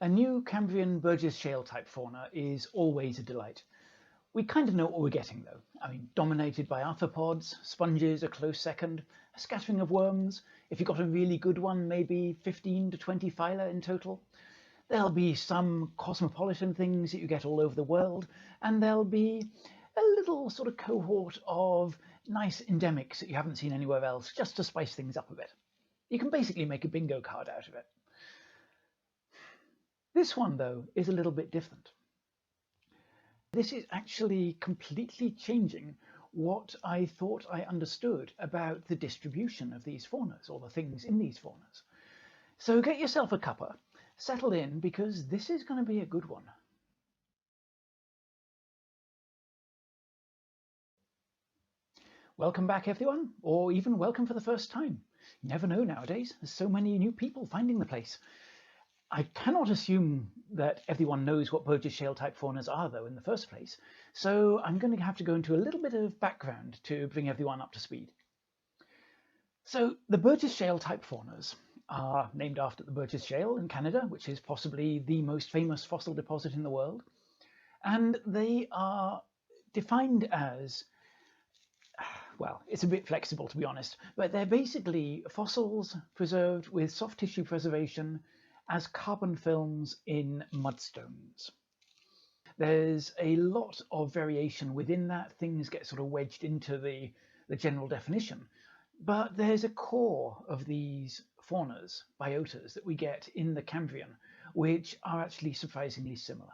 A new Cambrian Burgess Shale-type fauna is always a delight. We kind of know what we're getting though. I mean, dominated by arthropods, sponges a close second, a scattering of worms. If you've got a really good one, maybe 15 to 20 phyla in total. There'll be some cosmopolitan things that you get all over the world, and there'll be a little sort of cohort of nice endemics that you haven't seen anywhere else, just to spice things up a bit. You can basically make a bingo card out of it. This one, though, is a little bit different. This is actually completely changing what I thought I understood about the distribution of these faunas, or the things in these faunas. So get yourself a cuppa, settle in, because this is going to be a good one. Welcome back, everyone, or even welcome for the first time. You never know nowadays, there's so many new people finding the place. I cannot assume that everyone knows what Burgess Shale-type faunas are, though, in the first place, so I'm going to have to go into a little bit of background to bring everyone up to speed. So the Burgess Shale-type faunas are named after the Burgess Shale in Canada, which is possibly the most famous fossil deposit in the world, and they are defined as, well, it's a bit flexible to be honest, but they're basically fossils preserved with soft tissue preservation as carbon films in mudstones. There's a lot of variation within that. Things get sort of wedged into the general definition, but there's a core of these faunas, biotas, that we get in the Cambrian, which are actually surprisingly similar.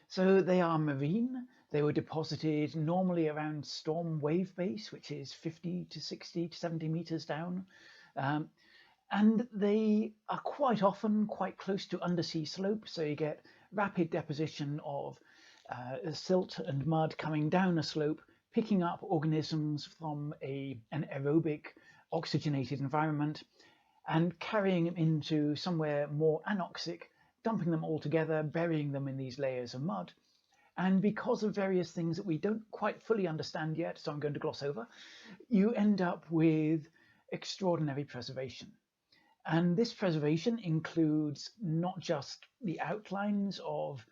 So they are marine. They were deposited normally around storm wave base, which is 50 to 60 to 70 meters down. And they are quite often quite close to undersea slope, so you get rapid deposition of silt and mud coming down a slope, picking up organisms from an aerobic, oxygenated environment, and carrying them into somewhere more anoxic, dumping them all together, burying them in these layers of mud. And because of various things that we don't quite fully understand yet, so I'm going to gloss over, you end up with extraordinary preservation. And this preservation includes not just the outlines of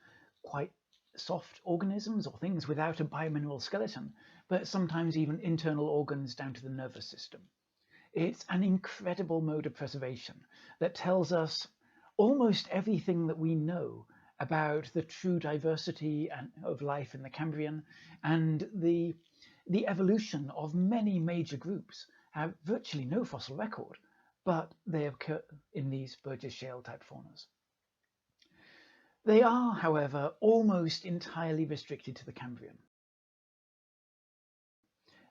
quite soft organisms or things without a biomineral skeleton, but sometimes even internal organs down to the nervous system. It's an incredible mode of preservation that tells us almost everything that we know about the true diversity of life in the Cambrian, and the evolution of many major groups have virtually no fossil record, but they occur in these Burgess Shale-type faunas. They are, however, almost entirely restricted to the Cambrian.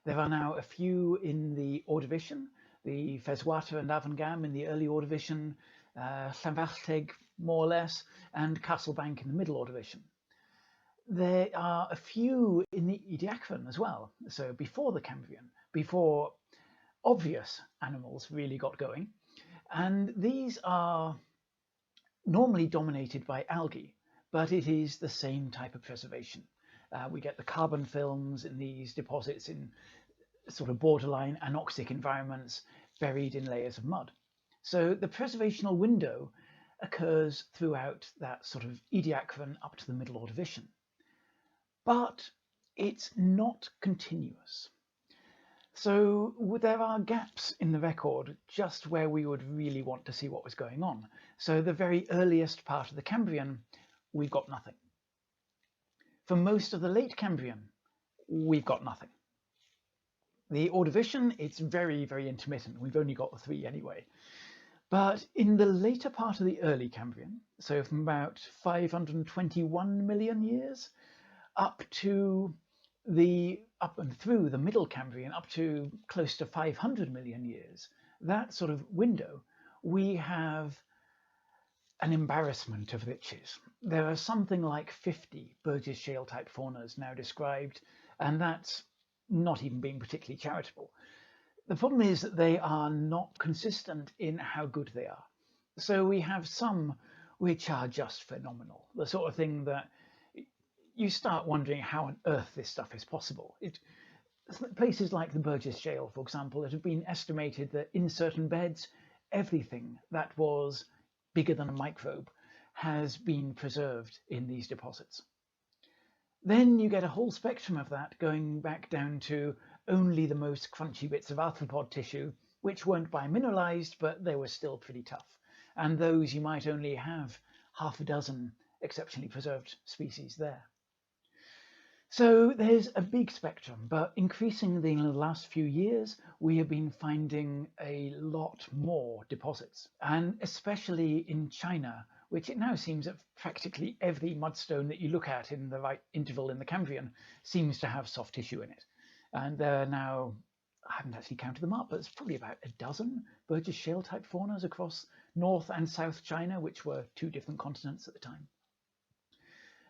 There are now a few in the Ordovician, the Feswata and Avangam in the early Ordovician, Llanfallteg more or less, and Castlebank in the middle Ordovician. There are a few in the Ediacaran as well, so before the Cambrian, before obvious animals really got going, and these are normally dominated by algae, but it is the same type of preservation. We get the carbon films in these deposits in sort of borderline anoxic environments buried in layers of mud. So the preservational window occurs throughout that sort of Ediacaran up to the middle Ordovician, but it's not continuous. So there are gaps in the record just where we would really want to see what was going on. So the very earliest part of the Cambrian, we've got nothing. For most of the late Cambrian, we've got nothing. The Ordovician, it's very, very intermittent. We've only got 3 anyway. But in the later part of the early Cambrian, so from about 521 million years up and through the middle Cambrian, up to close to 500 million years, that sort of window, we have an embarrassment of riches. There are something like 50 Burgess Shale-type faunas now described, and that's not even being particularly charitable. The problem is that they are not consistent in how good they are. So we have some which are just phenomenal, the sort of thing that you start wondering how on earth this stuff is possible. Places like the Burgess Shale, for example, it had been estimated that in certain beds, everything that was bigger than a microbe has been preserved in these deposits. Then you get a whole spectrum of that going back down to only the most crunchy bits of arthropod tissue, which weren't biomineralized, but they were still pretty tough. And those you might only have half a dozen exceptionally preserved species there. So there's a big spectrum, but increasingly in the last few years, we have been finding a lot more deposits, and especially in China, which it now seems that practically every mudstone that you look at in the right interval in the Cambrian seems to have soft tissue in it. And there are now, I haven't actually counted them up, but it's probably about a dozen Burgess Shale-type faunas across North and South China, which were two different continents at the time.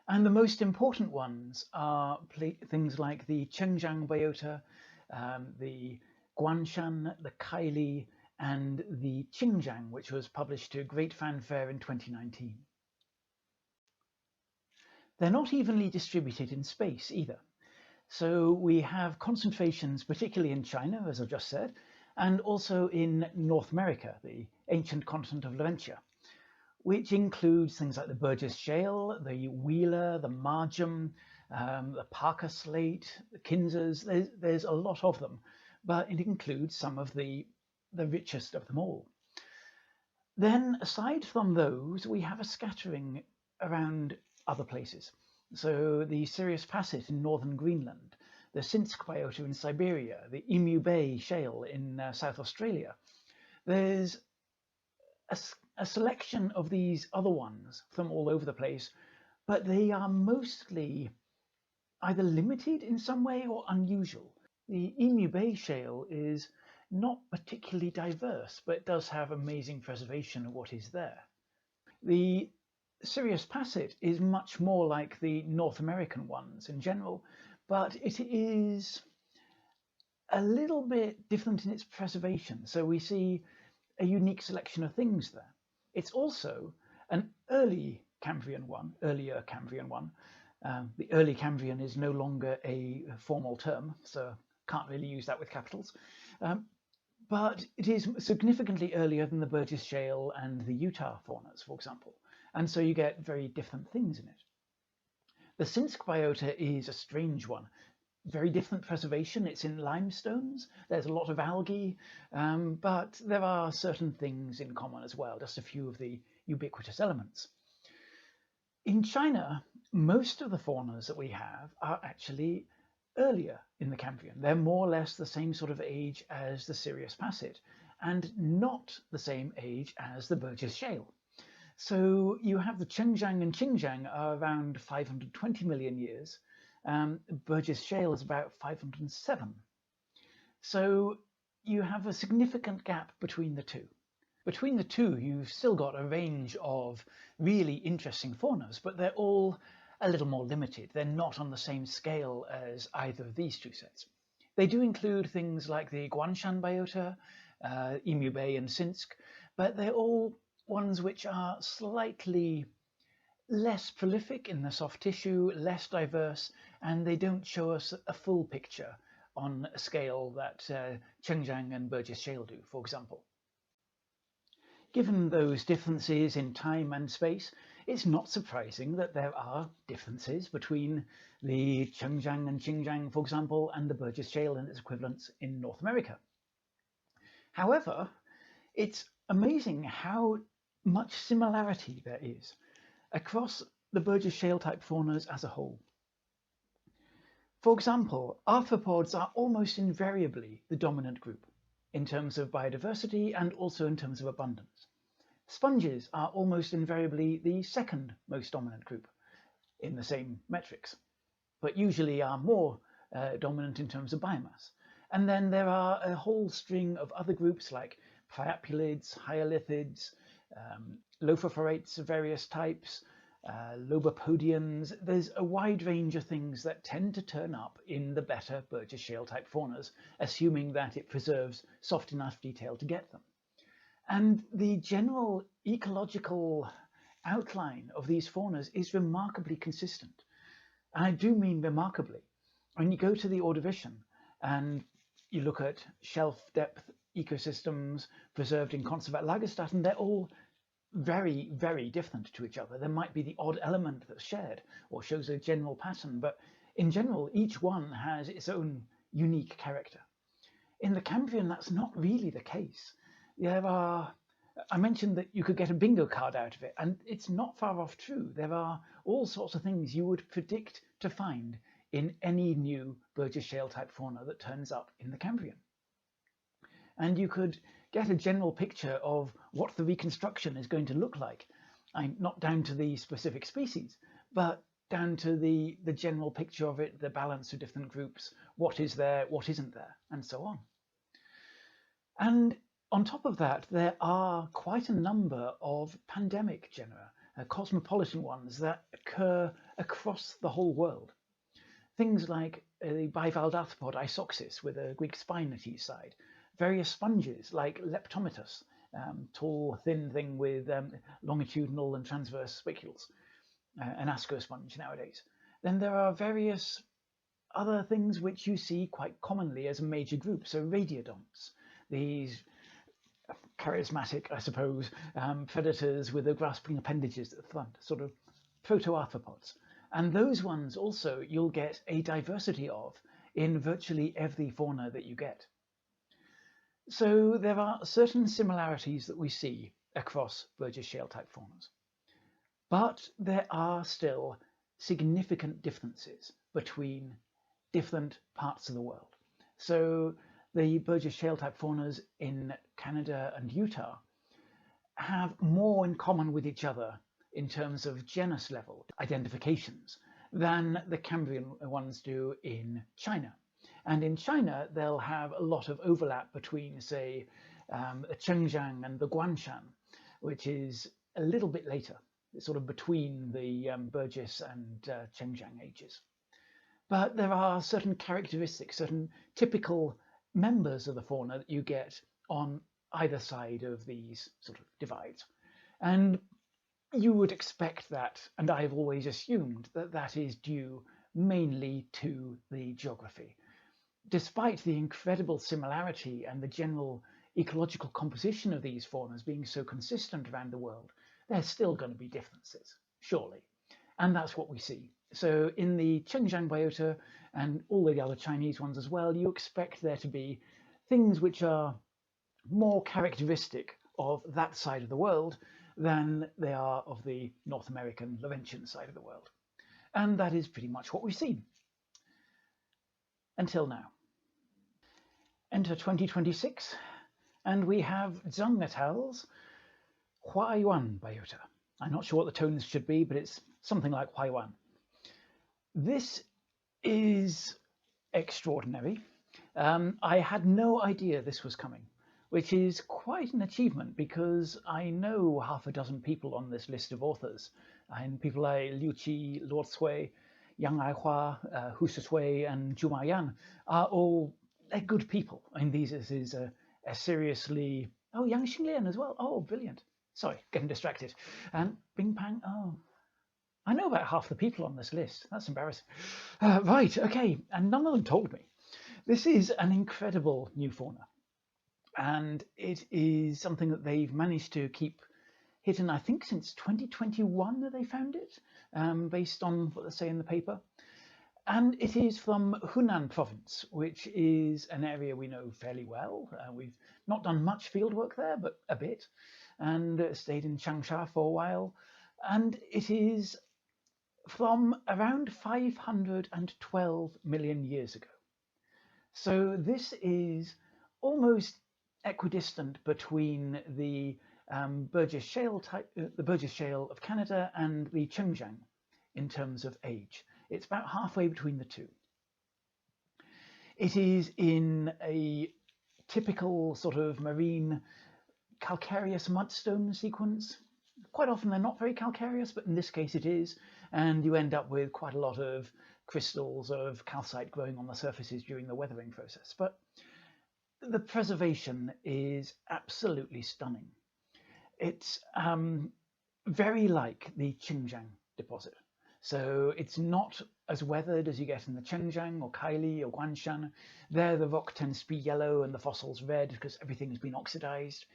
And the most important ones are things like the Huayuan Biota, the Guanshan, the Kaili, and the Xinjiang, which was published to great fanfare in 2019. They're not evenly distributed in space either. So we have concentrations, particularly in China, as I've just said, and also in North America, the ancient continent of Laurentia, which includes things like the Burgess Shale, the Wheeler, the Margam, the Parker Slate, the Kinzers. There's a lot of them, but it includes some of the richest of them all. Then, aside from those, we have a scattering around other places. So the Sirius Passet in northern Greenland, the Sinsk biota in Siberia, the Emu Bay Shale in South Australia. There's a selection of these other ones from all over the place, but they are mostly either limited in some way or unusual. The Emu Bay Shale is not particularly diverse, but it does have amazing preservation of what is there. The Sirius Passet is much more like the North American ones in general, but it is a little bit different in its preservation. So we see a unique selection of things there. It's also an earlier Cambrian one. The early Cambrian is no longer a formal term, so can't really use that with capitals. But it is significantly earlier than the Burgess Shale and the Utah faunas, for example. And so you get very different things in it. The Sinsk biota is a strange one. Very different preservation. It's in limestones. There's a lot of algae, but there are certain things in common as well, just a few of the ubiquitous elements. In China, most of the faunas that we have are actually earlier in the Cambrian. They're more or less the same sort of age as the Sirius Passet, and not the same age as the Burgess Shale. So you have the Chengjiang and Xinjiang are around 520 million years. Burgess Shale is about 507. So you have a significant gap between the two. Between the two, you've still got a range of really interesting faunas, but they're all a little more limited. They're not on the same scale as either of these two sets. They do include things like the Guanshan biota, Emu Bay and Sinsk, but they're all ones which are slightly less prolific in the soft tissue, less diverse, and they don't show us a full picture on a scale that Chengjiang and Burgess Shale do, for example. Given those differences in time and space, it's not surprising that there are differences between the Chengjiang and Xinjiang, for example, and the Burgess Shale and its equivalents in North America. However, it's amazing how much similarity there is across the Burgess Shale-type faunas as a whole. For example, arthropods are almost invariably the dominant group in terms of biodiversity and also in terms of abundance. Sponges are almost invariably the second most dominant group in the same metrics, but usually are more dominant in terms of biomass. And then there are a whole string of other groups like priapulids, hyolithids, lophophorites of various types, lobopodians. There's a wide range of things that tend to turn up in the better Burgess Shale-type faunas, assuming that it preserves soft enough detail to get them. And the general ecological outline of these faunas is remarkably consistent. And I do mean remarkably. When you go to the Ordovician and you look at shelf depth ecosystems preserved in Konservat-Lagerstatte, and they're all very, very different to each other. There might be the odd element that's shared or shows a general pattern, but in general, each one has its own unique character. In the Cambrian, that's not really the case. I mentioned that you could get a bingo card out of it, and it's not far off true. There are all sorts of things you would predict to find in any new Burgess Shale-type fauna that turns up in the Cambrian. And you could get a general picture of what the reconstruction is going to look like. Not down to the specific species, but down to the general picture of it, the balance of different groups, what is there, what isn't there, and so on. And on top of that, there are quite a number of pandemic genera, cosmopolitan ones that occur across the whole world. Things like the bivalve arthropod Isoxis with a Greek spine at each side, various sponges like Leptometus, tall, thin thing with longitudinal and transverse spicules, an ascosponge nowadays. Then there are various other things which you see quite commonly as a major group, so radiodonts, these charismatic, I suppose, predators with the grasping appendages at the front, sort of proto-arthropods. And those ones also you'll get a diversity of in virtually every fauna that you get. So there are certain similarities that we see across Burgess Shale-type faunas, but there are still significant differences between different parts of the world. So the Burgess Shale-type faunas in Canada and Utah have more in common with each other in terms of genus level identifications than the Cambrian ones do in China. And in China, they'll have a lot of overlap between, say, the Chengjiang and the Guanshan, which is a little bit later, it's sort of between the Burgess and Chengjiang ages. But there are certain characteristics, certain typical members of the fauna that you get on either side of these sort of divides. And you would expect that, and I've always assumed that that is due mainly to the geography. Despite the incredible similarity and the general ecological composition of these faunas being so consistent around the world, there's still going to be differences, surely. And that's what we see. So in the Chengjiang biota and all the other Chinese ones as well, you expect there to be things which are more characteristic of that side of the world than they are of the North American Laurentian side of the world. And that is pretty much what we've seen. Until now. Enter 2026, and we have Zhang et al.'s Huayuan Biota. I'm not sure what the tones should be, but it's something like Huayuan. This is extraordinary. I had no idea this was coming, which is quite an achievement because I know half a dozen people on this list of authors, and people like Liu Qi, Luo Cui, Yang Aihua, Hu Shui, and Zhu Mayan are all good people. I mean, this is a seriously... Oh, Yang Xinglian as well. Oh, brilliant. Sorry, getting distracted. And Bing Pang, oh, I know about half the people on this list. That's embarrassing. Right, okay, and none of them told me. This is an incredible new fauna. And it is something that they've managed to keep hidden, I think, since 2021 that they found it, based on what they say in the paper. And it is from Hunan province, which is an area we know fairly well. We've not done much field work there, but a bit, and stayed in Changsha for a while. And it is from around 512 million years ago. So this is almost equidistant between the Burgess Shale-type, the Burgess Shale of Canada, and the Chengjiang in terms of age. It's about halfway between the two. It is in a typical sort of marine calcareous mudstone sequence. Quite often they're not very calcareous, but in this case it is, and you end up with quite a lot of crystals of calcite growing on the surfaces during the weathering process. But the preservation is absolutely stunning. It's very like the Xinjiang deposit. So it's not as weathered as you get in the Chengjiang or Kaili or Guanshan. There the rock tends to be yellow and the fossils red because everything has been oxidized.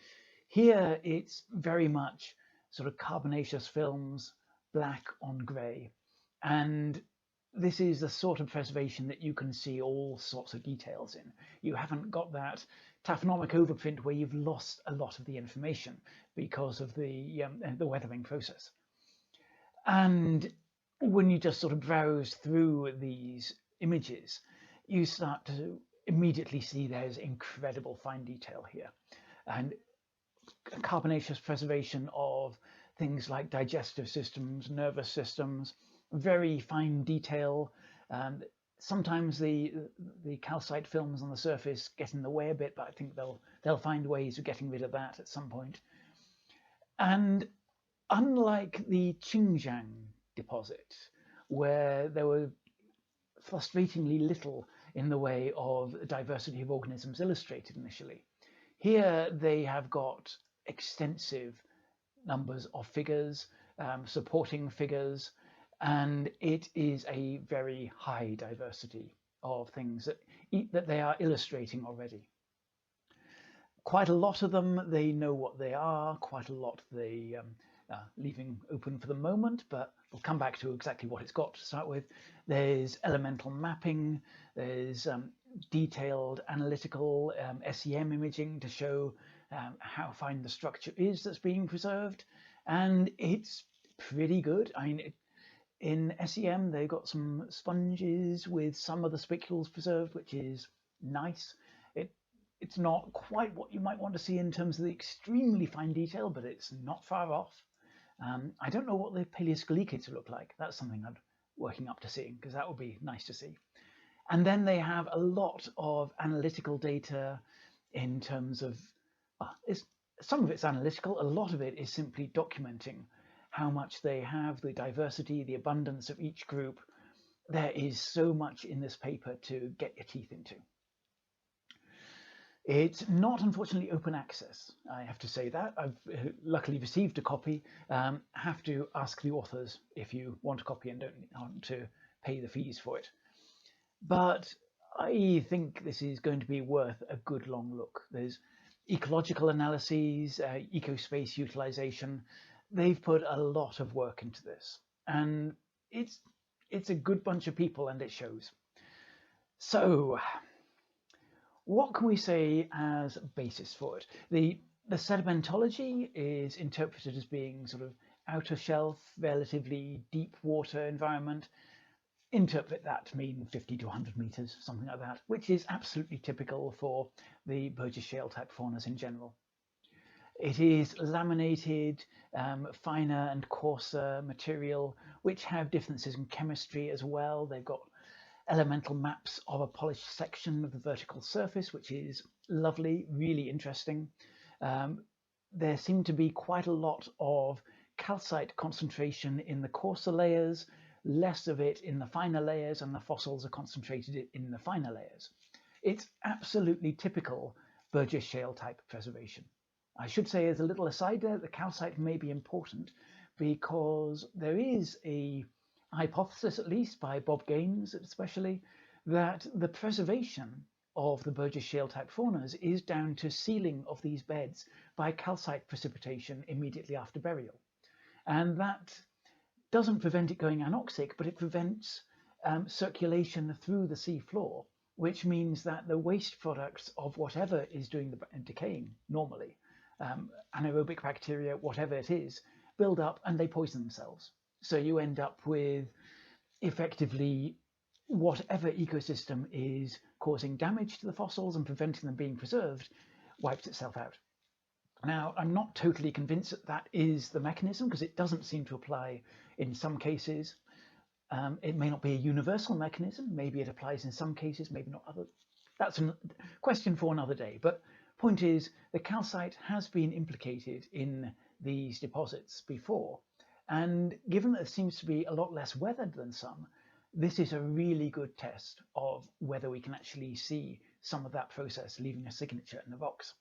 Here it's very much sort of carbonaceous films, black on grey. And this is the sort of preservation that you can see all sorts of details in. You haven't got that taphonomic overprint where you've lost a lot of the information because of the weathering process. And when you just sort of browse through these images, you start to immediately see there's incredible fine detail here. And carbonaceous preservation of things like digestive systems, nervous systems, very fine detail. Sometimes the calcite films on the surface get in the way a bit, but I think they'll find ways of getting rid of that at some point. And unlike the Xinjiang deposit, where there were frustratingly little in the way of diversity of organisms illustrated initially, here they have got extensive numbers of figures, supporting figures, and it is a very high diversity of things that they are illustrating already. Quite a lot of them, they know what they are, quite a lot they leaving open for the moment, but we'll come back to exactly what it's got to start with. There's elemental mapping, there's detailed analytical SEM imaging to show how fine the structure is that's being preserved, and it's pretty good. I mean, in SEM, they've got some sponges with some of the spicules preserved, which is nice. It's not quite what you might want to see in terms of the extremely fine detail, but it's not far off. I don't know what the paleoscolicates look like. That's something I'm working up to seeing, because that would be nice to see. And then they have a lot of analytical data in terms of, some of it's analytical, a lot of it is simply documenting how much they have, the diversity, the abundance of each group. There is so much in this paper to get your teeth into. It's not, unfortunately, open access. I have to say that. I've luckily received a copy. Have to ask the authors if you want a copy and don't want to pay the fees for it. But I think this is going to be worth a good long look. There's ecological analyses, ecospace utilization. They've put a lot of work into this, and it's a good bunch of people, and it shows. So what can we say as basis for it? The sedimentology is interpreted as being sort of outer shelf, relatively deep water environment. Interpret that to mean 50 to 100 meters, something like that, which is absolutely typical for the Burgess Shale-type faunas in general. It is laminated, finer and coarser material, which have differences in chemistry as well. They've got elemental maps of a polished section of the vertical surface, which is lovely, really interesting. There seem to be quite a lot of calcite concentration in the coarser layers, less of it in the finer layers, and the fossils are concentrated in the finer layers. It's absolutely typical Burgess Shale-type preservation. I should say, as a little aside there, the calcite may be important because there is a hypothesis, at least by Bob Gaines especially, that the preservation of the Burgess Shale-type faunas is down to sealing of these beds by calcite precipitation immediately after burial. And that doesn't prevent it going anoxic, but it prevents circulation through the sea floor, which means that the waste products of whatever is doing the decaying normally, anaerobic bacteria, whatever it is, build up and they poison themselves. So you end up with effectively whatever ecosystem is causing damage to the fossils and preventing them being preserved wipes itself out. Now, I'm not totally convinced that that is the mechanism, because it doesn't seem to apply in some cases. It may not be a universal mechanism. Maybe it applies in some cases, maybe not others. That's a question for another day. But point is, the calcite has been implicated in these deposits before. And given that it seems to be a lot less weathered than some, this is a really good test of whether we can actually see some of that process leaving a signature in the box,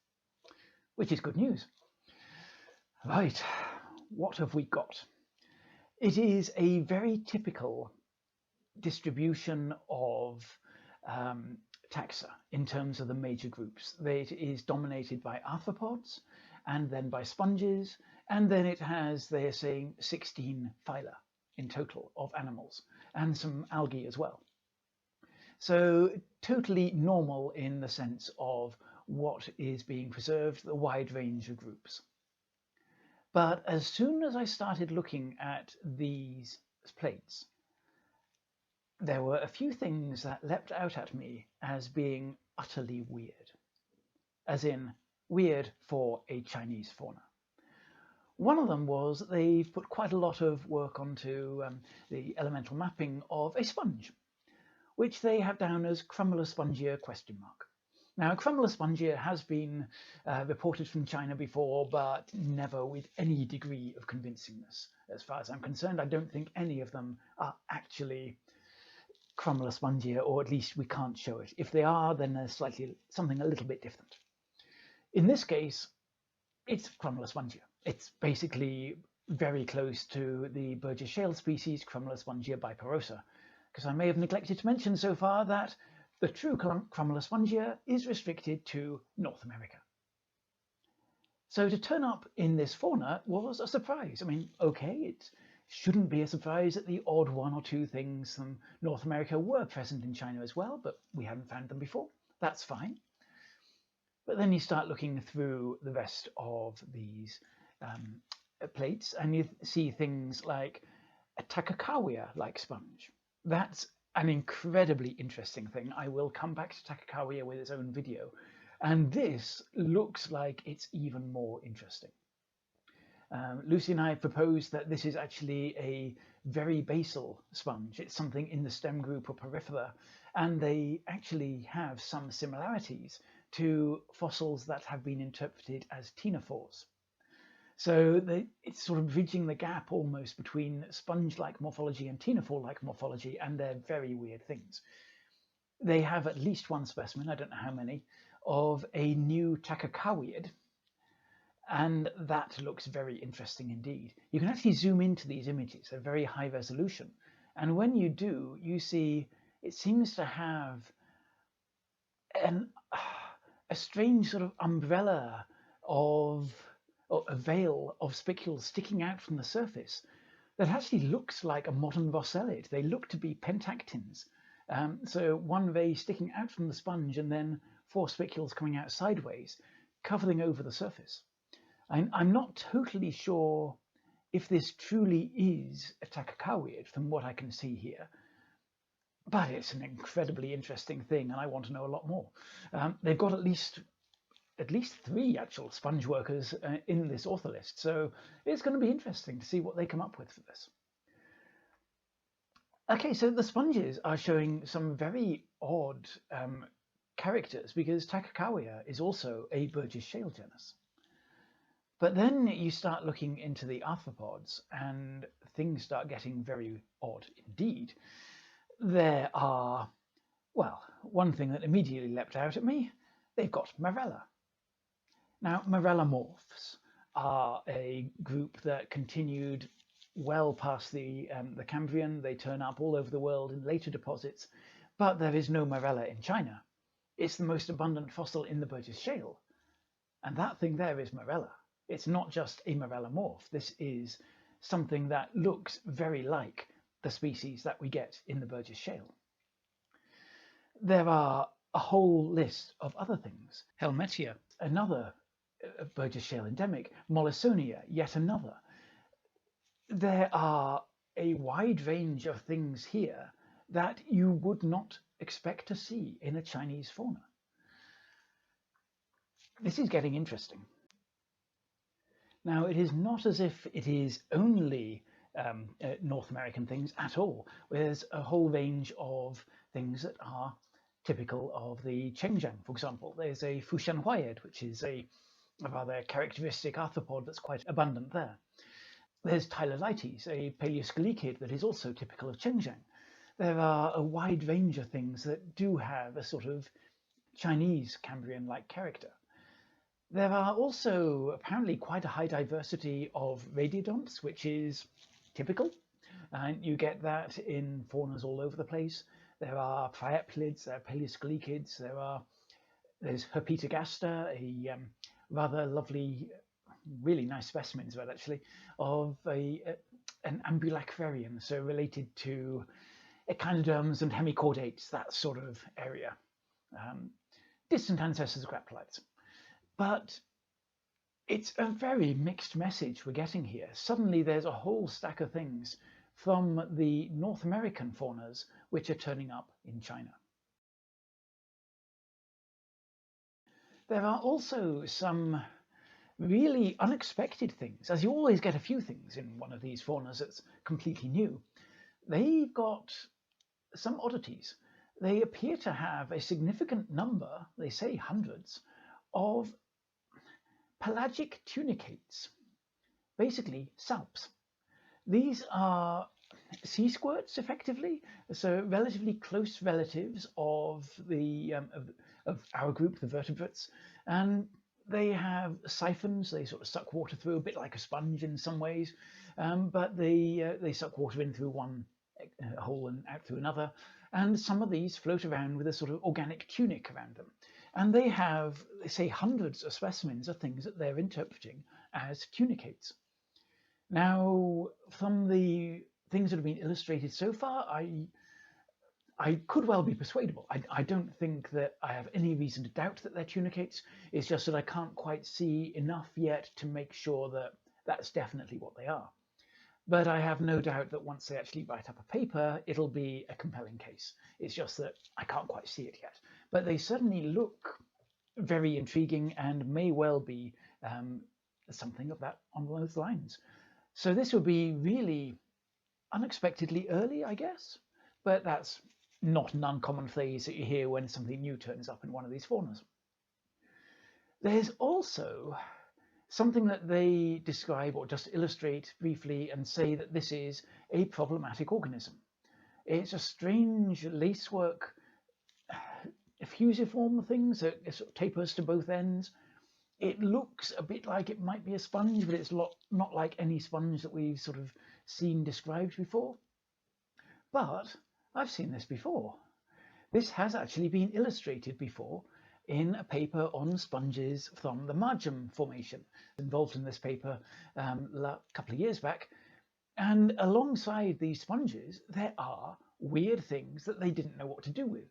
which is good news. Right, what have we got? It is a very typical distribution of taxa in terms of the major groups. It is dominated by arthropods and then by sponges, And then it has, they're saying, 16 phyla in total of animals, and some algae as well. So totally normal in the sense of what is being preserved, the wide range of groups. But as soon as I started looking at these plates, there were a few things that leapt out at me as being utterly weird, as in weird for a Chinese fauna. One of them was they've put quite a lot of work onto the elemental mapping of a sponge, which they have down as Crumbler-spongia ? Now, Crumbler-spongia has been reported from China before, but never with any degree of convincingness. As far as I'm concerned, I don't think any of them are actually Crumbler-spongia, or at least we can't show it. If they are, then there's slightly something a little bit different. In this case, it's Crumbler-spongia. It's basically very close to the Burgess Shale species Crumbler-spongia biporosa, because I may have neglected to mention so far that the true Crumbler-spongia is restricted to North America. So to turn up in this fauna was a surprise. I mean, okay, it shouldn't be a surprise that the odd one or two things from North America were present in China as well, but we hadn't found them before. That's fine. But then you start looking through the rest of these plates, and you see things like a Takakawea-like sponge. That's an incredibly interesting thing. I will come back to Takakawea with its own video. And this looks like it's even more interesting. Lucy and I proposed that this is actually a very basal sponge. It's something in the stem group or porifera, and they actually have some similarities to fossils that have been interpreted as ctenophores. So it's sort of bridging the gap almost between sponge-like morphology and ctenophore-like morphology, and they're very weird things. They have at least one specimen, I don't know how many, of a new Takakaweid, and that looks very interesting indeed. You can actually zoom into these images, they're very high resolution, and when you do, you see it seems to have a strange sort of umbrella of, or a veil of spicules sticking out from the surface that actually looks like a modern Rossellid. They look to be pentactins. So one ray sticking out from the sponge and then 4 spicules coming out sideways, covering over the surface. I'm not totally sure if this truly is a Takakaweid from what I can see here, but it's an incredibly interesting thing, and I want to know a lot more. They've got at least 3 actual sponge workers in this author list, so it's going to be interesting to see what they come up with for this. Okay, so the sponges are showing some very odd characters, because Takakawea is also a Burgess Shale genus. But then you start looking into the arthropods, and things start getting very odd indeed. There are, well, one thing that immediately leapt out at me, they've got Marella. Now, Marellamorphs are a group that continued well past the Cambrian. They turn up all over the world in later deposits, but there is no Marella in China. It's the most abundant fossil in the Burgess Shale, and that thing there is Marella. It's not just a Marellamorph. This is something that looks very like the species that we get in the Burgess Shale. There are a whole list of other things. Helmetia, another Burgess Shale endemic. Mollisonia, yet another. There are a wide range of things here that you would not expect to see in a Chinese fauna. This is getting interesting. Now, it is not as if it is only North American things at all. There's a whole range of things that are typical of the Chengjiang, for example. There's a Fushanhuayed, which is a rather characteristic arthropod that's quite abundant there. There's Tylolites, a paleoscalicid that is also typical of Chengjiang. There are a wide range of things that do have a sort of Chinese Cambrian-like character. There are also apparently quite a high diversity of radiodonts, which is typical, and you get that in faunas all over the place. There are priapulids, there are paleoscalicids, there's Herpetogasta, a rather lovely really nice specimens of it actually, of an ambulacrarian, so related to echinoderms and hemichordates, that sort of area. Distant ancestors of graptolites. But it's a very mixed message we're getting here. Suddenly there's a whole stack of things from the North American faunas which are turning up in China. There are also some really unexpected things, as you always get a few things in one of these faunas that's completely new. They've got some oddities. They appear to have a significant number, they say hundreds, of pelagic tunicates, basically salps. These are sea squirts, effectively, so relatively close relatives of our group, the vertebrates, and they have siphons. They sort of suck water through, a bit like a sponge in some ways, but they suck water in through one hole and out through another. And some of these float around with a sort of organic tunic around them. And they have, they say, hundreds of specimens of things that they're interpreting as tunicates. Now, from the things that have been illustrated so far, I could well be persuadable. I don't think that I have any reason to doubt that they're tunicates. It's just that I can't quite see enough yet to make sure that that's definitely what they are. But I have no doubt that once they actually write up a paper, it'll be a compelling case. It's just that I can't quite see it yet. But they certainly look very intriguing and may well be something of that on those lines. So this would be really unexpectedly early, I guess. But that's not an uncommon phrase that you hear when something new turns up in one of these faunas. There's also something that they describe or just illustrate briefly and say that this is a problematic organism. It's a strange lacework fusiform thing, so it sort of tapers to both ends. It looks a bit like it might be a sponge, but it's not like any sponge that we've sort of seen described before. But I've seen this before. This has actually been illustrated before in a paper on sponges from the Margam Formation. Involved in this paper a couple of years back. And alongside these sponges, there are weird things that they didn't know what to do with.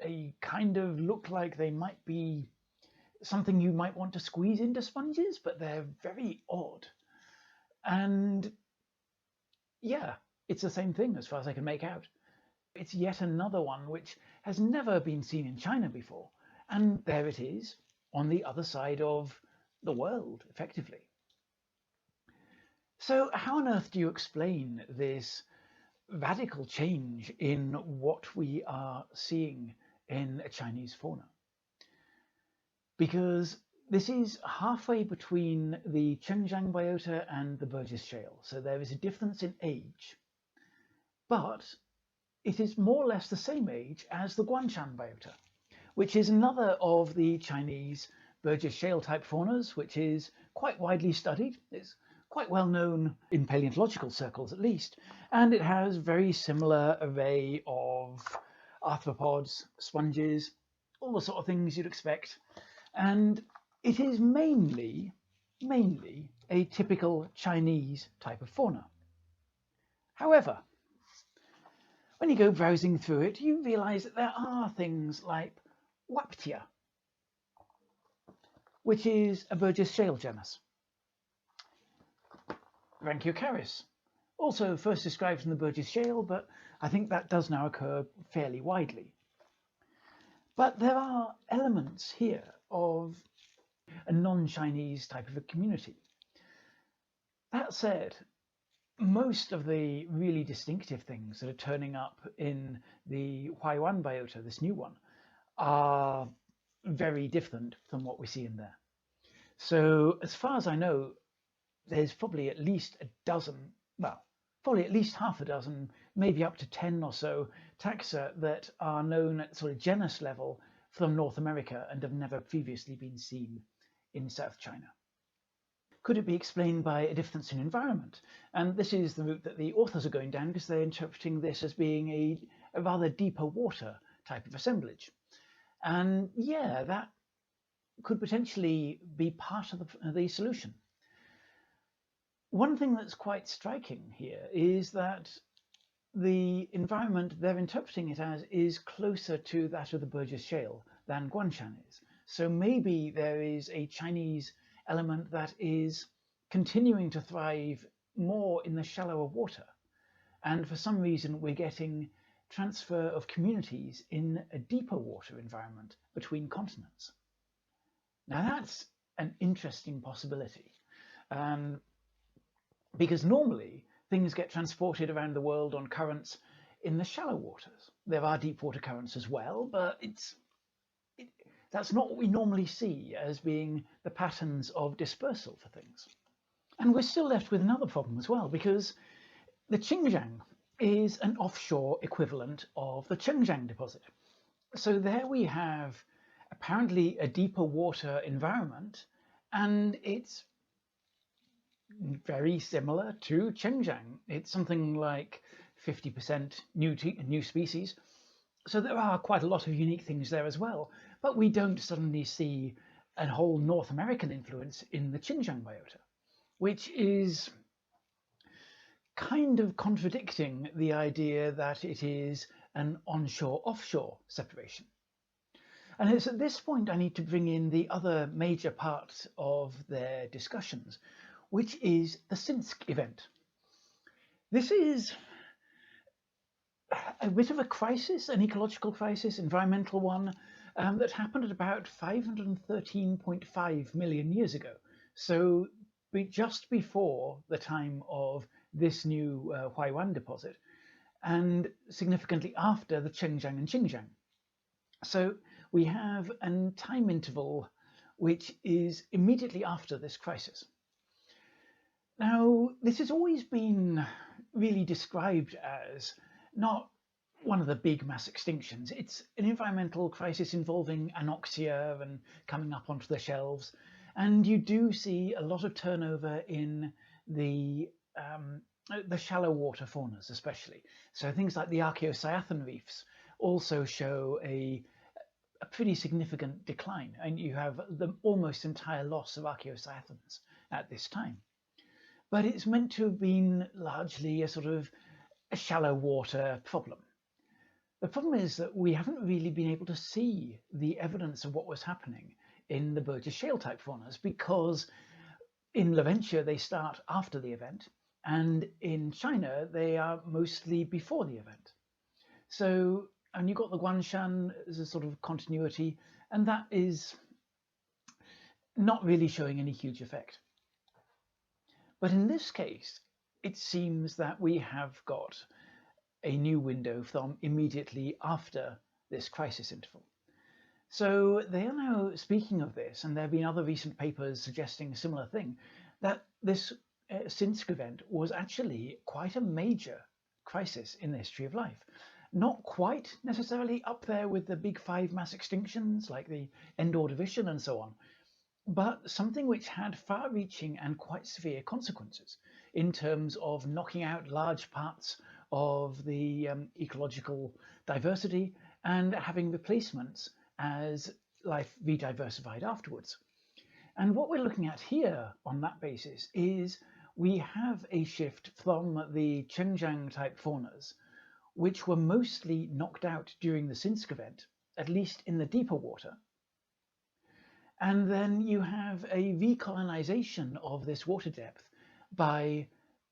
They kind of look like they might be something you might want to squeeze into sponges, but they're very odd. And yeah, it's the same thing as far as I can make out. It's yet another one which has never been seen in China before. And there it is, on the other side of the world, effectively. So how on earth do you explain this radical change in what we are seeing in a Chinese fauna? Because this is halfway between the Huayuan Biota and the Burgess Shale, so there is a difference in age. But it is more or less the same age as the Guanshan Biota, which is another of the Chinese Burgess Shale-type faunas, which is quite widely studied. It's quite well known in paleontological circles, at least, and it has very similar array of arthropods, sponges, all the sort of things you'd expect. And it is mainly a typical Chinese type of fauna. However, when you go browsing through it, you realize that there are things like Waptia, which is a Burgess Shale genus. Ranchiocaris, also first described from the Burgess Shale, but I think that does now occur fairly widely. But there are elements here of a non-Chinese type of a community. That said, most of the really distinctive things that are turning up in the Huayuan Biota, this new one, are very different from what we see in there. So as far as I know, there's probably at least a dozen, well, probably at least half a dozen, maybe up to 10 or so taxa that are known at sort of genus level from North America and have never previously been seen in South China. Could it be explained by a difference in environment? And this is the route that the authors are going down, because they're interpreting this as being a rather deeper water type of assemblage. And yeah, that could potentially be part of the solution. One thing that's quite striking here is that the environment they're interpreting it as is closer to that of the Burgess Shale than Guanshan is. So maybe there is a Chinese element that is continuing to thrive more in the shallower water. And for some reason, we're getting transfer of communities in a deeper water environment between continents. Now that's an interesting possibility, because normally things get transported around the world on currents in the shallow waters. There are deep water currents as well, but that's not what we normally see as being the patterns of dispersal for things. And we're still left with another problem as well, because the Xinjiang is an offshore equivalent of the Chengjiang deposit. So there we have apparently a deeper water environment, and it's very similar to Chengjiang. It's something like 50% new species. So there are quite a lot of unique things there as well. But we don't suddenly see a whole North American influence in the Xinjiang biota, which is kind of contradicting the idea that it is an onshore-offshore separation. And it's at this point I need to bring in the other major part of their discussions, which is the Sinsk event. This is a bit of a crisis, an ecological crisis, environmental one, that happened at about 513.5 million years ago. So just before the time of this new Huayuan deposit, and significantly after the Chengjiang and Xinjiang. So we have a time interval which is immediately after this crisis. Now, this has always been really described as not one of the big mass extinctions. It's an environmental crisis involving anoxia and coming up onto the shelves. And you do see a lot of turnover in the shallow water faunas, especially. So things like the archaeocyathon reefs also show a pretty significant decline, and you have the almost entire loss of archaeocyathons at this time. But it's meant to have been largely a sort of a shallow water problem. The problem is that we haven't really been able to see the evidence of what was happening in the Burgess Shale-type faunas, because in Laventia they start after the event, and in China they are mostly before the event. So, and you've got the Guanshan as a sort of continuity, and that is not really showing any huge effect. But in this case, it seems that we have got a new window from immediately after this crisis interval. So they are now speaking of this, and there have been other recent papers suggesting a similar thing, that this Sinsk event was actually quite a major crisis in the history of life. Not quite necessarily up there with the big 5 mass extinctions like the Endordovision and so on, but something which had far-reaching and quite severe consequences in terms of knocking out large parts of the ecological diversity and having replacements as life re-diversified afterwards. And what we're looking at here on that basis is we have a shift from the Chengjiang type faunas, which were mostly knocked out during the Sinsk event, at least in the deeper water. And then you have a recolonization of this water depth by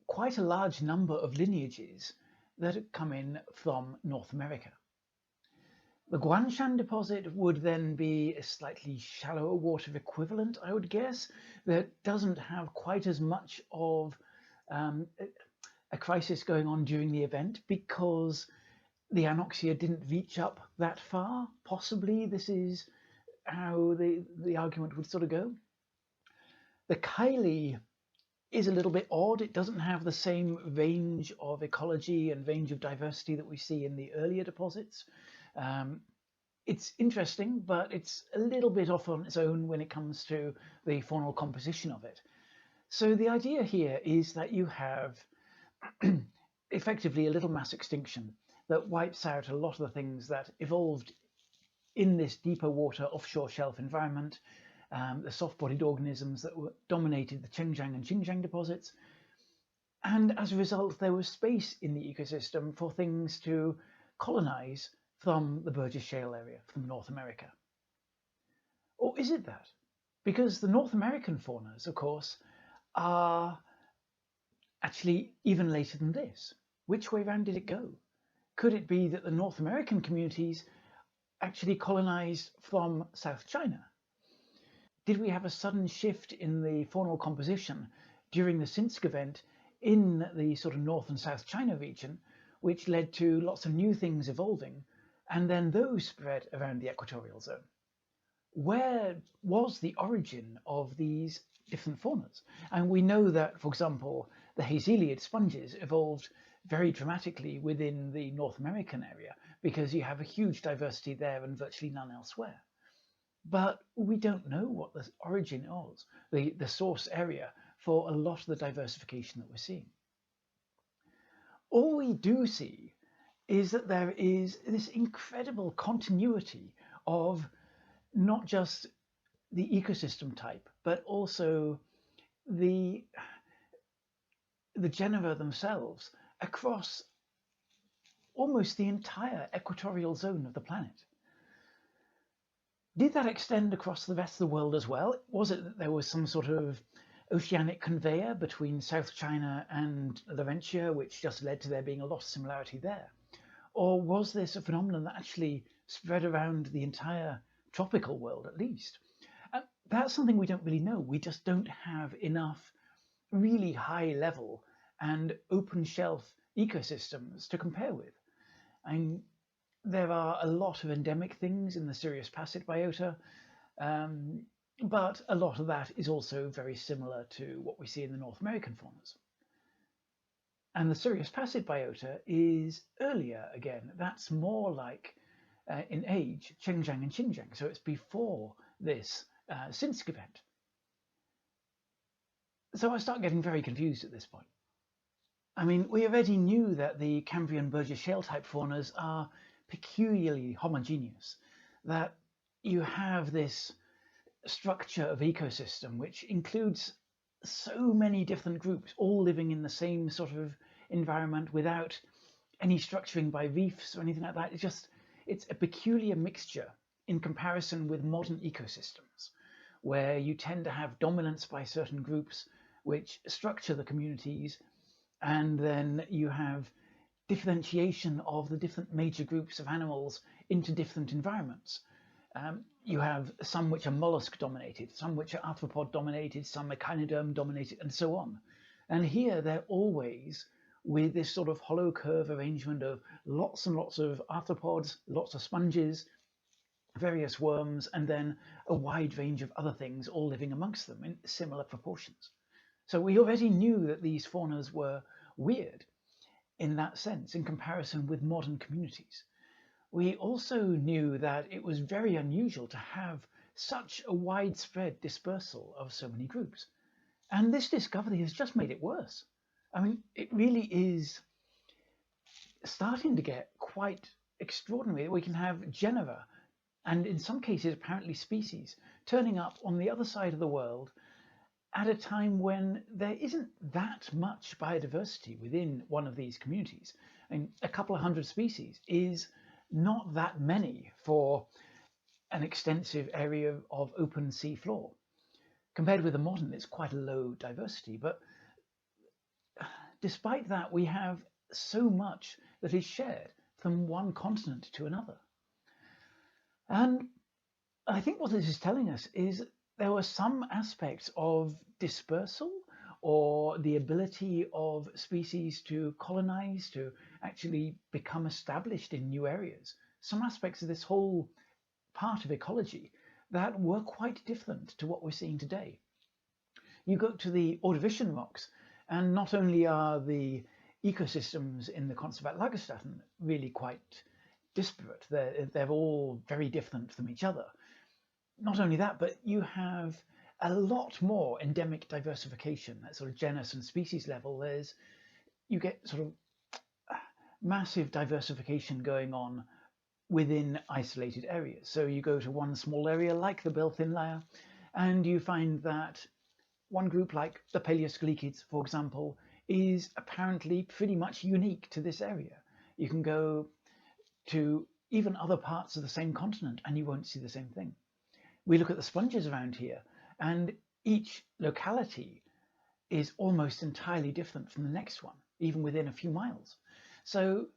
quite a large number of lineages that come in from North America. The Guanshan deposit would then be a slightly shallower water equivalent, I would guess, that doesn't have quite as much of a crisis going on during the event because the anoxia didn't reach up that far. Possibly this is how the argument would sort of go. The Kylie is a little bit odd. It doesn't have the same range of ecology and range of diversity that we see in the earlier deposits. It's interesting, but it's a little bit off on its own when it comes to the faunal composition of it. So the idea here is that you have effectively a little mass extinction that wipes out a lot of the things that evolved in this deeper water offshore shelf environment, the soft-bodied organisms that dominated the Chengjiang and Xinjiang deposits, And as a result, there was space in the ecosystem for things to colonize from the Burgess Shale area, from North America. Or is it that? Because the North American faunas, of course, are actually even later than this. Which way round did it go? Could it be that the North American communities actually colonized from South China? Did we have a sudden shift in the faunal composition during the Sinsk event in the sort of North and South China region, which led to lots of new things evolving, and then those spread around the equatorial zone? Where was the origin of these different faunas? And we know that, for example, the hazeliid sponges evolved very dramatically within the North American area because you have a huge diversity there and virtually none elsewhere. But we don't know what the origin was, the source area for a lot of the diversification that we're seeing. All we do see is that there is this incredible continuity of not just the ecosystem type, but also the genera themselves across almost the entire equatorial zone of the planet. Did that extend across the rest of the world as well? Was it that there was some sort of oceanic conveyor between South China and Laurentia, which just led to there being a lot of similarity there? Or was this a phenomenon that actually spread around the entire tropical world at least? And that's something we don't really know. We just don't have enough really high level and open shelf ecosystems to compare with. And there are a lot of endemic things in the Sirius Passet biota, but a lot of that is also very similar to what we see in the North American faunas. And the Sirius Passet biota is earlier again. That's more like, in age, Chengjiang and Xinjiang. So it's before this Sinsk event. So I start getting very confused at this point. I mean, we already knew that the Cambrian Burgess Shale-type faunas are peculiarly homogeneous, that you have this structure of ecosystem which includes so many different groups all living in the same sort of environment without any structuring by reefs or anything like that. It's a peculiar mixture in comparison with modern ecosystems, where you tend to have dominance by certain groups which structure the communities, and then you have differentiation of the different major groups of animals into different environments. You have some which are mollusk dominated, some which are arthropod dominated, some echinoderm dominated, and so on. And here they're always with this sort of hollow curve arrangement of lots and lots of arthropods, lots of sponges, various worms, and then a wide range of other things all living amongst them in similar proportions. So we already knew that these faunas were weird in that sense in comparison with modern communities. We also knew that it was very unusual to have such a widespread dispersal of so many groups. And this discovery has just made it worse. I mean, it really is starting to get quite extraordinary. We can have genera, and in some cases, apparently species, turning up on the other side of the world at a time when there isn't that much biodiversity within one of these communities. I mean, a couple of hundred species is not that many for an extensive area of open sea floor. Compared with the modern, it's quite a low diversity. But despite that, we have so much that is shared from one continent to another. And I think what this is telling us is there were some aspects of dispersal or the ability of species to colonize, to actually become established in new areas. Some aspects of this whole part of ecology that were quite different to what we're seeing today. You go to the Ordovician rocks, and not only are the ecosystems in the Konservat-Lagerstatte really quite disparate, they're all very different from each other. Not only that, but you have a lot more endemic diversification at sort of genus and species level. You get sort of massive diversification going on within isolated areas. So you go to one small area like the bill-thin layer, and you find that one group like the palaeontologists, for example, is apparently pretty much unique to this area. You can go to even other parts of the same continent and you won't see the same thing. We look at the sponges around here, and each locality is almost entirely different from the next one, even within a few miles. So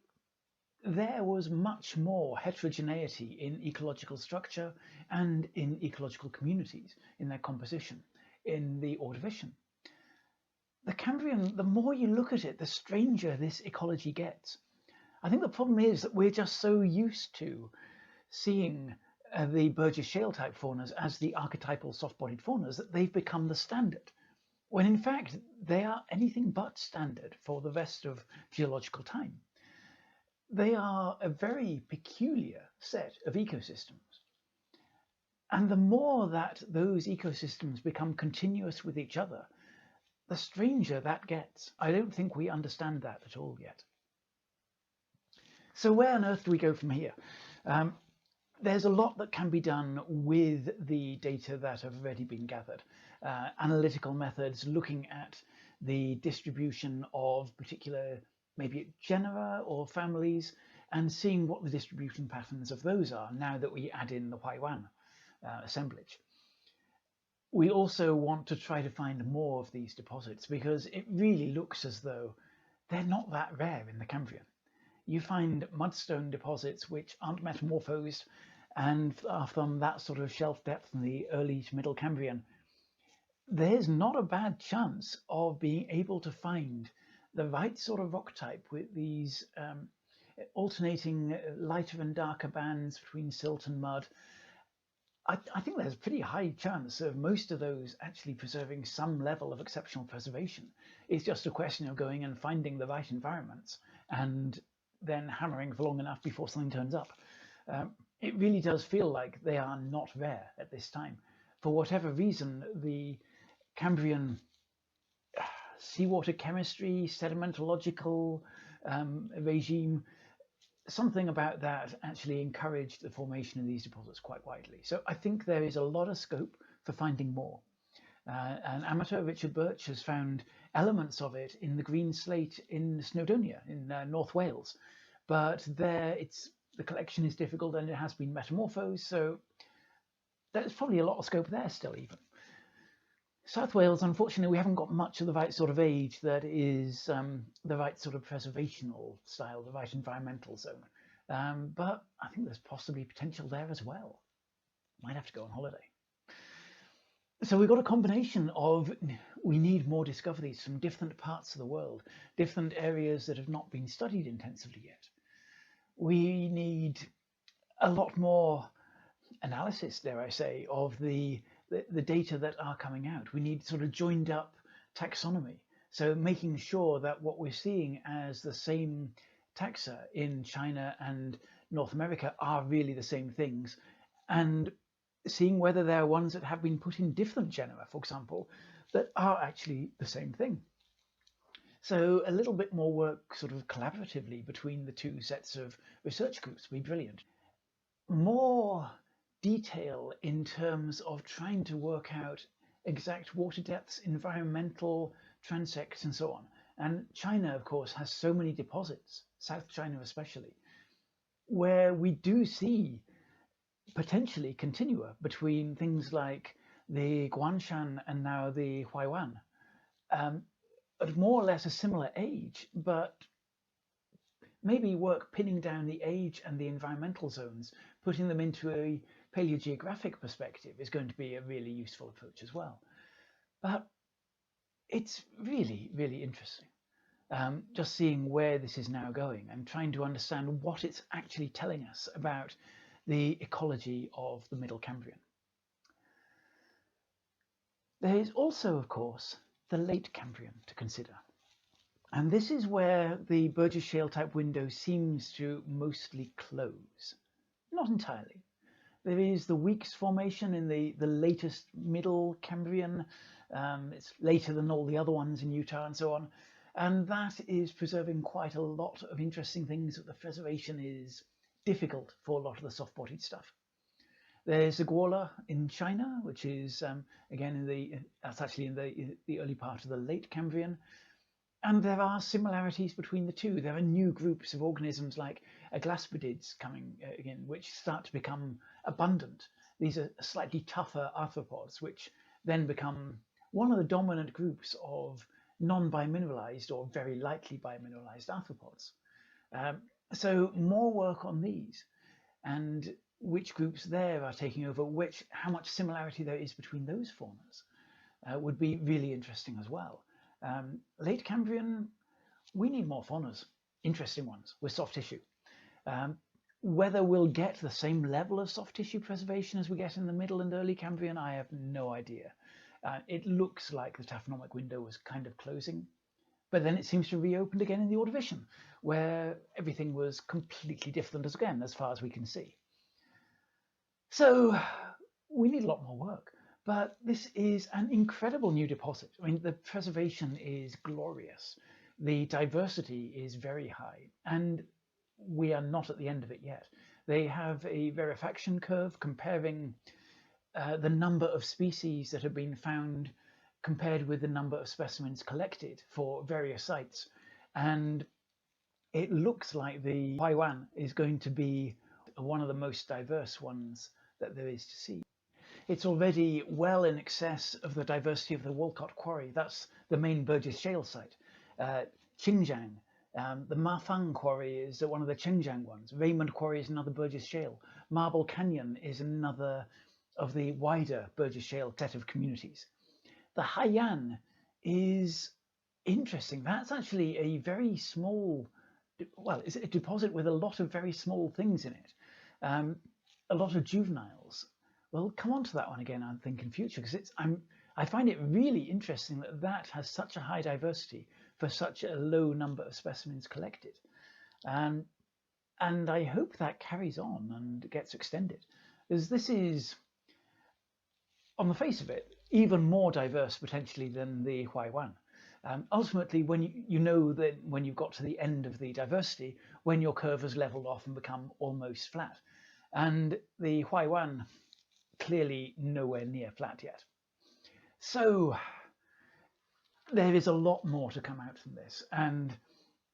there was much more heterogeneity in ecological structure and in ecological communities, in their composition, in the Ordovician. The Cambrian, the more you look at it, the stranger this ecology gets. I think the problem is that we're just so used to seeing the Burgess Shale-type faunas as the archetypal soft-bodied faunas that they've become the standard, when in fact they are anything but standard for the rest of geological time. They are a very peculiar set of ecosystems. And the more that those ecosystems become continuous with each other, the stranger that gets. I don't think we understand that at all yet. So where on earth do we go from here? There's a lot that can be done with the data that have already been gathered. Analytical methods looking at the distribution of particular maybe genera or families, and seeing what the distribution patterns of those are now that we add in the Huayuan assemblage. We also want to try to find more of these deposits because it really looks as though they're not that rare in the Cambrian. You find mudstone deposits which aren't metamorphosed and are from that sort of shelf depth in the early to middle Cambrian. There's not a bad chance of being able to find the right sort of rock type with these alternating lighter and darker bands between silt and mud. I think there's a pretty high chance of most of those actually preserving some level of exceptional preservation. It's just a question of going and finding the right environments and then hammering for long enough before something turns up. It really does feel like they are not rare at this time. For whatever reason, the Cambrian seawater chemistry, sedimentological regime, something about that actually encouraged the formation of these deposits quite widely. So I think there is a lot of scope for finding more. An amateur, Richard Birch, has found elements of it in the green slate in Snowdonia in North Wales, but there the collection is difficult and it has been metamorphosed, so there's probably a lot of scope there still even. South Wales, unfortunately, we haven't got much of the right sort of age that is the right sort of preservational style, the right environmental zone. But I think there's possibly potential there as well. Might have to go on holiday. So we've got a combination of, we need more discoveries from different parts of the world, different areas that have not been studied intensively yet. We need a lot more analysis, dare I say, of the data that are coming out. We need sort of joined up taxonomy. So making sure that what we're seeing as the same taxa in China and North America are really the same things, and seeing whether there are ones that have been put in different genera, for example, that are actually the same thing. So a little bit more work sort of collaboratively between the two sets of research groups would be brilliant. More detail in terms of trying to work out exact water depths, environmental transects, and so on. And China, of course, has so many deposits, South China especially, where we do see potentially continua between things like the Guanshan and now the Huayuan, at more or less a similar age, but maybe work pinning down the age and the environmental zones, putting them into a paleogeographic perspective is going to be a really useful approach as well. But it's really, really interesting. Just seeing where this is now going and trying to understand what it's actually telling us about the ecology of the Middle Cambrian. There is also, of course, the Late Cambrian to consider. And this is where the Burgess Shale-type window seems to mostly close. Not entirely. There is the Weeks Formation in the latest Middle Cambrian. It's later than all the other ones in Utah and so on. And that is preserving quite a lot of interesting things, that the preservation is difficult for a lot of the soft-bodied stuff. There's the Guola in China, which is, again, that's actually in the early part of the Late Cambrian. And there are similarities between the two. There are new groups of organisms like aglaspedids coming in, which start to become abundant. These are slightly tougher arthropods, which then become one of the dominant groups of non-bimineralized or very lightly bimineralized arthropods. So more work on these and which groups there are taking over, how much similarity there is between those faunas would be really interesting as well. Late Cambrian, we need more faunas, interesting ones with soft tissue. Whether we'll get the same level of soft tissue preservation as we get in the middle and early Cambrian, I have no idea. It looks like the taphonomic window was kind of closing, but then it seems to have reopened again in the Ordovician, where everything was completely different again, as far as we can see. So we need a lot more work, but this is an incredible new deposit. I mean, the preservation is glorious. The diversity is very high, and we are not at the end of it yet. They have a verification curve comparing the number of species that have been found compared with the number of specimens collected for various sites. And it looks like the Huayuan is going to be one of the most diverse ones that there is to see. It's already well in excess of the diversity of the Walcott Quarry. That's the main Burgess Shale site. Xinjiang, the Mafang Quarry is one of the Xinjiang ones. Raymond Quarry is another Burgess Shale. Marble Canyon is another of the wider Burgess Shale set of communities. The Huayuan is interesting. That's actually a very small, well, it's a deposit with a lot of very small things in it. A lot of juveniles. We'll come on to that one again, I think, in future, because I find it really interesting that has such a high diversity for such a low number of specimens collected. And I hope that carries on and gets extended, because this is, on the face of it, even more diverse potentially than the Huayuan. Ultimately, when you know that when you've got to the end of the diversity, when your curve has leveled off and become almost flat. And the Huayuan, clearly nowhere near flat yet. So there is a lot more to come out from this, and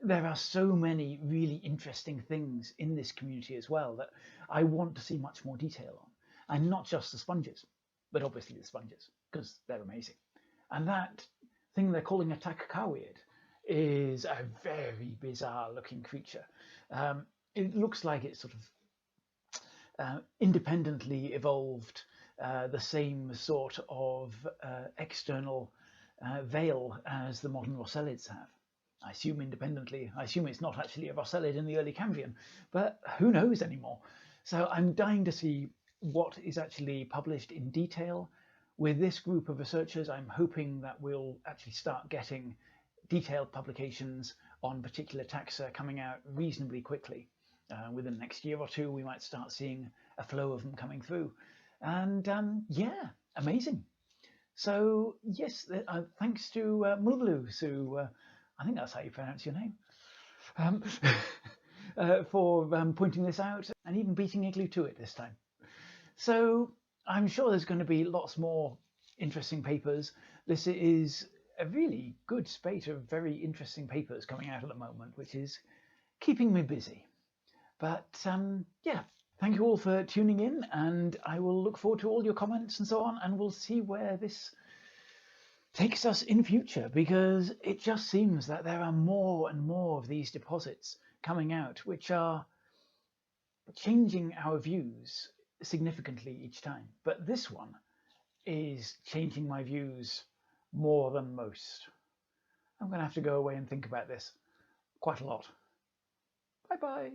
there are so many really interesting things in this community as well that I want to see much more detail on, and not just the sponges, but obviously the sponges, because they're amazing. And that thing they're calling a taxa is a very bizarre looking creature. It looks like it's sort of independently evolved the same sort of external veil as the modern rossellids have. I assume independently. I assume it's not actually a rossellid in the early Cambrian, but who knows anymore? So I'm dying to see what is actually published in detail. With this group of researchers, I'm hoping that we'll actually start getting detailed publications on particular taxa coming out reasonably quickly. Within the next year or two, we might start seeing a flow of them coming through. And yeah, amazing. So yes, thanks to Mulus, who I think that's how you pronounce your name, for pointing this out and even beating Igloo to it this time. So I'm sure there's going to be lots more interesting papers. This is a really good spate of very interesting papers coming out at the moment, which is keeping me busy. But yeah, thank you all for tuning in, and I will look forward to all your comments and so on, and we'll see where this takes us in future, because it just seems that there are more and more of these deposits coming out, which are changing our views significantly each time. But this one is changing my views more than most. I'm going to have to go away and think about this quite a lot. Bye bye.